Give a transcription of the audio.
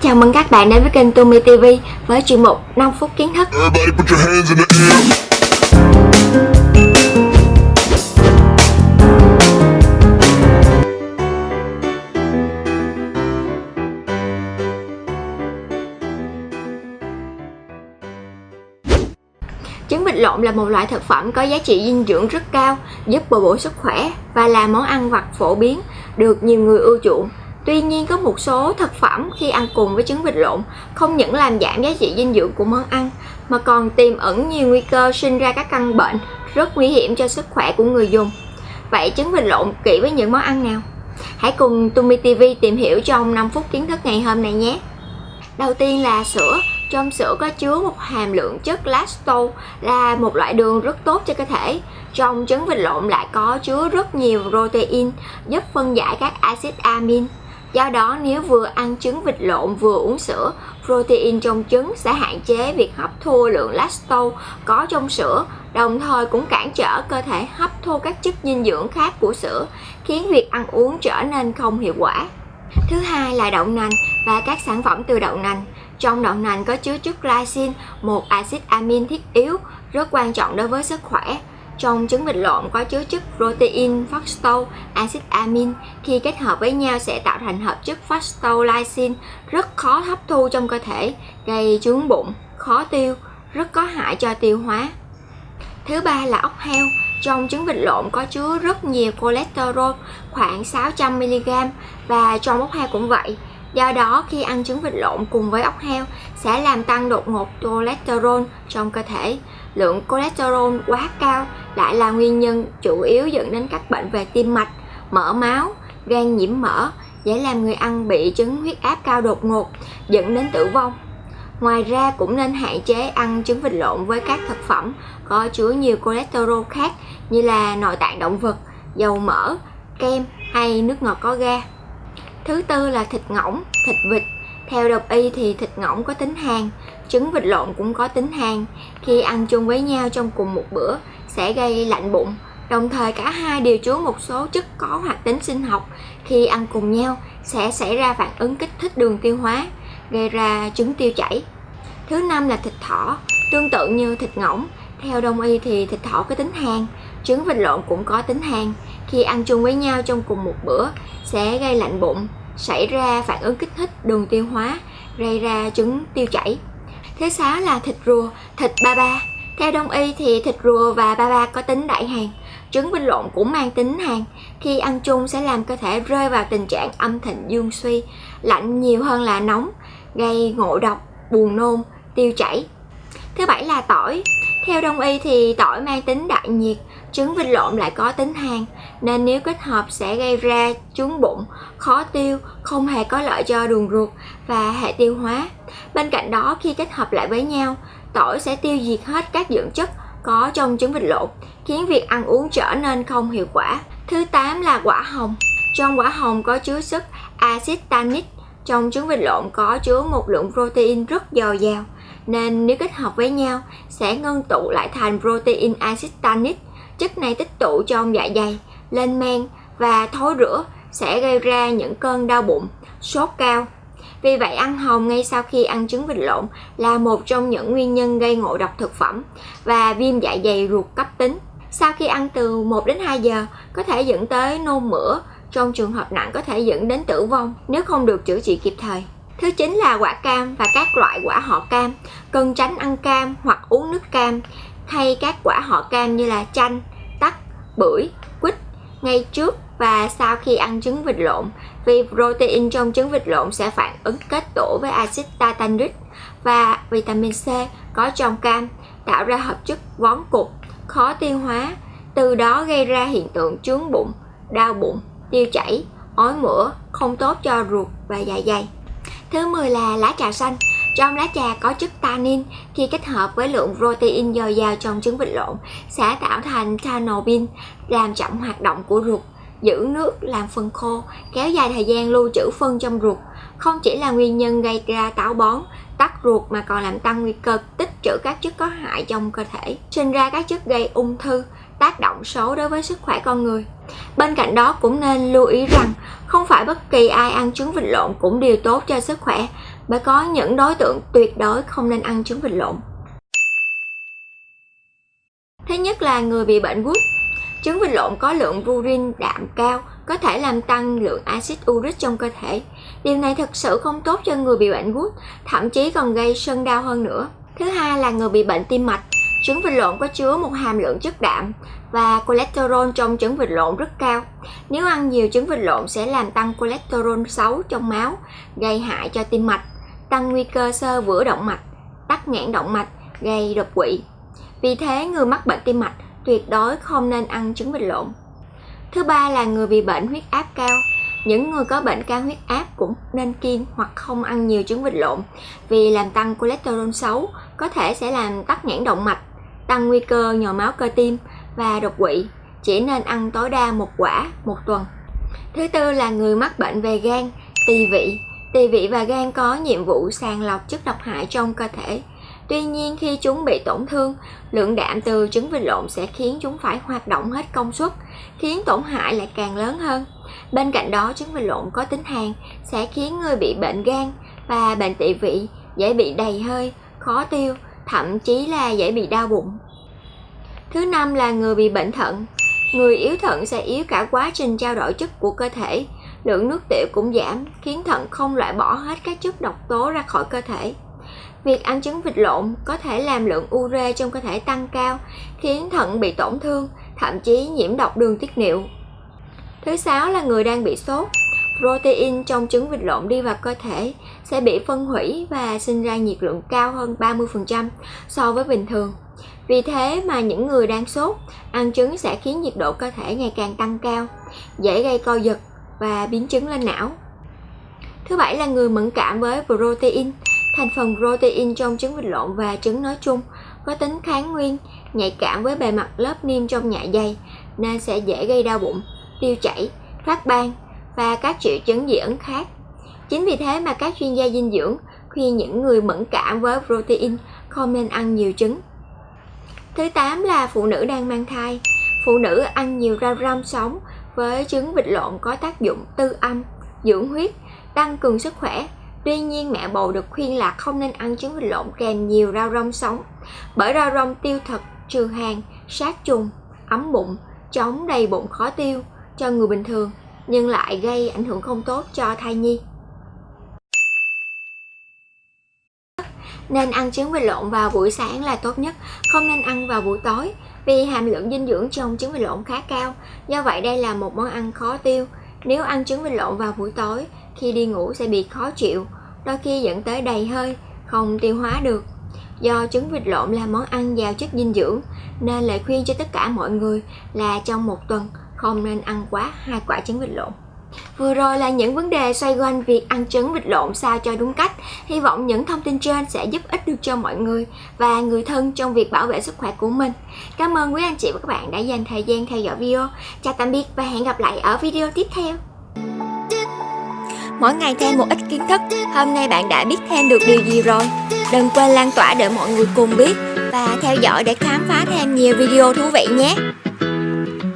Chào mừng các bạn đến với kênh Tumi TV với chuyên mục 5 phút kiến thức. Trứng vịt lộn là một loại thực phẩm có giá trị dinh dưỡng rất cao, giúp bồi bổ sức khỏe và là món ăn vặt phổ biến, được nhiều người ưa chuộng. Tuy nhiên, có một số thực phẩm khi ăn cùng với trứng vịt lộn không những làm giảm giá trị dinh dưỡng của món ăn mà còn tiềm ẩn nhiều nguy cơ sinh ra các căn bệnh rất nguy hiểm cho sức khỏe của người dùng. Vậy trứng vịt lộn kỵ với những món ăn nào? Hãy cùng Tumi TV tìm hiểu trong 5 phút kiến thức ngày hôm nay nhé. Đầu tiên là sữa. Trong sữa có chứa một hàm lượng chất lactose là một loại đường rất tốt cho cơ thể. Trong trứng vịt lộn lại có chứa rất nhiều protein giúp phân giải các axit amin. Do đó, nếu vừa ăn trứng vịt lộn vừa uống sữa, protein trong trứng sẽ hạn chế việc hấp thu lượng lactose có trong sữa, đồng thời cũng cản trở cơ thể hấp thu các chất dinh dưỡng khác của sữa, khiến việc ăn uống trở nên không hiệu quả. Thứ hai là đậu nành và các sản phẩm từ đậu nành. Trong đậu nành có chứa chất glycine, một axit amin thiết yếu rất quan trọng đối với sức khỏe. Trong trứng vịt lộn có chứa chất protein, fructose, axit amin. Khi kết hợp với nhau sẽ tạo thành hợp chất fructose-glycine rất khó hấp thu trong cơ thể, gây chướng bụng, khó tiêu, rất có hại cho tiêu hóa. Thứ ba là ốc heo. Trong trứng vịt lộn có chứa rất nhiều cholesterol, khoảng 600mg, và trong ốc heo cũng vậy. Do đó, khi ăn trứng vịt lộn cùng với ốc heo sẽ làm tăng đột ngột cholesterol trong cơ thể. Lượng cholesterol quá cao lại là nguyên nhân chủ yếu dẫn đến các bệnh về tim mạch, mỡ máu, gan nhiễm mỡ, dễ làm người ăn bị chứng huyết áp cao đột ngột, dẫn đến tử vong. Ngoài ra, cũng nên hạn chế ăn trứng vịt lộn với các thực phẩm có chứa nhiều cholesterol khác như là nội tạng động vật, dầu mỡ, kem hay nước ngọt có ga. Thứ tư là thịt ngỗng, thịt vịt. Theo đồng y thì thịt ngỗng có tính hàn, trứng vịt lộn cũng có tính hàn. Khi ăn chung với nhau trong cùng một bữa sẽ gây lạnh bụng. Đồng thời cả hai đều chứa một số chất có hoạt tính sinh học. Khi ăn cùng nhau sẽ xảy ra phản ứng kích thích đường tiêu hóa, gây ra chứng tiêu chảy. Thứ năm là thịt thỏ. Tương tự như thịt ngỗng, theo đông y thì thịt thỏ có tính hàn, trứng vịt lộn cũng có tính hàn. Khi ăn chung với nhau trong cùng một bữa sẽ gây lạnh bụng, xảy ra phản ứng kích thích đường tiêu hóa, gây ra chứng tiêu chảy. Thứ sáu là thịt rùa, thịt ba ba. Theo đông y thì thịt rùa và ba ba có tính đại hàn, trứng vịt lộn cũng mang tính hàn. Khi ăn chung sẽ làm cơ thể rơi vào tình trạng âm thịnh dương suy, lạnh nhiều hơn là nóng, gây ngộ độc, buồn nôn, tiêu chảy. Thứ bảy là tỏi. Theo đông y thì tỏi mang tính đại nhiệt, trứng vịt lộn lại có tính hàn, nên nếu kết hợp sẽ gây ra chướng bụng, khó tiêu, không hề có lợi cho đường ruột và hệ tiêu hóa. Bên cạnh đó, khi kết hợp lại với nhau, tỏi sẽ tiêu diệt hết các dưỡng chất có trong trứng vịt lộn, khiến việc ăn uống trở nên không hiệu quả. Thứ 8 là quả hồng. Trong quả hồng có chứa chất axit tannic. Trong trứng vịt lộn có chứa một lượng protein rất dồi dào, nên nếu kết hợp với nhau sẽ ngưng tụ lại thành protein axit tannic. Chất này tích tụ trong dạ dày, lên men và thối rữa, sẽ gây ra những cơn đau bụng, sốt cao. Vì vậy, ăn hồng ngay sau khi ăn trứng vịt lộn là một trong những nguyên nhân gây ngộ độc thực phẩm và viêm dạ dày ruột cấp tính. Sau khi ăn từ 1 đến 2 giờ có thể dẫn tới nôn mửa, trong trường hợp nặng có thể dẫn đến tử vong nếu không được chữa trị kịp thời. Thứ 9 là quả cam và các loại quả họ cam. Cần tránh ăn cam hoặc uống nước cam hay các quả họ cam như là chanh, tắc, bưởi, quýt ngay trước và sau khi ăn trứng vịt lộn, vì protein trong trứng vịt lộn sẽ phản ứng kết tủa với axit tartanic và vitamin C có trong cam, tạo ra hợp chất vón cục, khó tiêu hóa, từ đó gây ra hiện tượng chướng bụng, đau bụng, tiêu chảy, ói mửa, không tốt cho ruột và dạ dày. Thứ 10 là lá trà xanh. Trong lá trà có chất tannin, khi kết hợp với lượng protein dồi dào trong trứng vịt lộn sẽ tạo thành thanobin, làm chậm hoạt động của ruột, giữ nước, làm phân khô, kéo dài thời gian lưu trữ phân trong ruột. Không chỉ là nguyên nhân gây ra táo bón, tắc ruột mà còn làm tăng nguy cơ tích trữ các chất có hại trong cơ thể, sinh ra các chất gây ung thư, tác động xấu đối với sức khỏe con người. Bên cạnh đó cũng nên lưu ý rằng không phải bất kỳ ai ăn trứng vịt lộn cũng đều tốt cho sức khỏe. bởi có những đối tượng tuyệt đối không nên ăn trứng vịt lộn. Thứ nhất là người bị bệnh gút. Trứng vịt lộn có lượng purin đạm cao, có thể làm tăng lượng axit uric trong cơ thể. Điều này thực sự không tốt cho người bị bệnh gút, thậm chí còn gây sưng đau hơn nữa. Thứ hai là người bị bệnh tim mạch. Trứng vịt lộn có chứa một hàm lượng chất đạm và cholesterol trong trứng vịt lộn rất cao. Nếu ăn nhiều trứng vịt lộn sẽ làm tăng cholesterol xấu trong máu, gây hại cho tim mạch, tăng nguy cơ xơ vữa động mạch, tắc nghẽn động mạch, gây đột quỵ. Vì thế, người mắc bệnh tim mạch tuyệt đối không nên ăn trứng vịt lộn. Thứ ba là người bị bệnh huyết áp cao. Những người có bệnh cao huyết áp cũng nên kiêng hoặc không ăn nhiều trứng vịt lộn vì làm tăng cholesterol xấu, có thể sẽ làm tắc nghẽn động mạch, tăng nguy cơ nhồi máu cơ tim và đột quỵ. Chỉ nên ăn tối đa 1 quả một tuần. Thứ tư là người mắc bệnh về gan, tỳ vị. Tỳ vị và gan có nhiệm vụ sàng lọc chất độc hại trong cơ thể. Tuy nhiên, khi chúng bị tổn thương, lượng đạm từ trứng vịt lộn sẽ khiến chúng phải hoạt động hết công suất, khiến tổn hại lại càng lớn hơn. Bên cạnh đó, trứng vịt lộn có tính hàn sẽ khiến người bị bệnh gan và bệnh tỵ vị dễ bị đầy hơi, khó tiêu, thậm chí là dễ bị đau bụng. Thứ năm là người bị bệnh thận. Người yếu thận sẽ yếu cả quá trình trao đổi chất của cơ thể, lượng nước tiểu cũng giảm, khiến thận không loại bỏ hết các chất độc tố ra khỏi cơ thể. Việc ăn trứng vịt lộn có thể làm lượng ure trong cơ thể tăng cao, khiến thận bị tổn thương, thậm chí nhiễm độc đường tiết niệu. Thứ sáu là người đang bị sốt. Protein trong trứng vịt lộn đi vào cơ thể sẽ bị phân hủy và sinh ra nhiệt lượng cao hơn 30% so với bình thường. Vì thế mà những người đang sốt, ăn trứng sẽ khiến nhiệt độ cơ thể ngày càng tăng cao, dễ gây co giật và biến chứng lên não. Thứ bảy là người mẫn cảm với protein. Thành phần protein trong trứng vịt lộn và trứng nói chung có tính kháng nguyên, nhạy cảm với bề mặt lớp niêm trong dạ dày nên sẽ dễ gây đau bụng, tiêu chảy, phát ban và các triệu chứng dị ứng khác. Chính vì thế mà các chuyên gia dinh dưỡng khuyên những người mẫn cảm với protein không nên ăn nhiều trứng. Thứ 8 là phụ nữ đang mang thai. Phụ nữ ăn nhiều rau răm sống với trứng vịt lộn có tác dụng tư âm, dưỡng huyết, tăng cường sức khỏe. Tuy nhiên, mẹ bầu được khuyên là không nên ăn trứng vịt lộn kèm nhiều rau răm sống, bởi rau răm tiêu thực, trừ hàn, sát trùng, ấm bụng, chống đầy bụng khó tiêu cho người bình thường, nhưng lại gây ảnh hưởng không tốt cho thai nhi. Nên ăn trứng vịt lộn vào buổi sáng là tốt nhất, không nên ăn vào buổi tối vì hàm lượng dinh dưỡng trong trứng vịt lộn khá cao. Do vậy đây là một món ăn khó tiêu. Nếu ăn trứng vịt lộn vào buổi tối, khi đi ngủ sẽ bị khó chịu, đôi khi dẫn tới đầy hơi, không tiêu hóa được. Do trứng vịt lộn là món ăn giàu chất dinh dưỡng, nên lời khuyên cho tất cả mọi người là trong một tuần không nên ăn quá 2 quả trứng vịt lộn. Vừa rồi là những vấn đề xoay quanh việc ăn trứng vịt lộn sao cho đúng cách. Hy vọng những thông tin trên sẽ giúp ích được cho mọi người và người thân trong việc bảo vệ sức khỏe của mình. Cảm ơn quý anh chị và các bạn đã dành thời gian theo dõi video. Chào tạm biệt và hẹn gặp lại ở video tiếp theo. Mỗi ngày thêm một ít kiến thức, hôm nay bạn đã biết thêm được điều gì rồi? Đừng quên lan tỏa để mọi người cùng biết và theo dõi để khám phá thêm nhiều video thú vị nhé.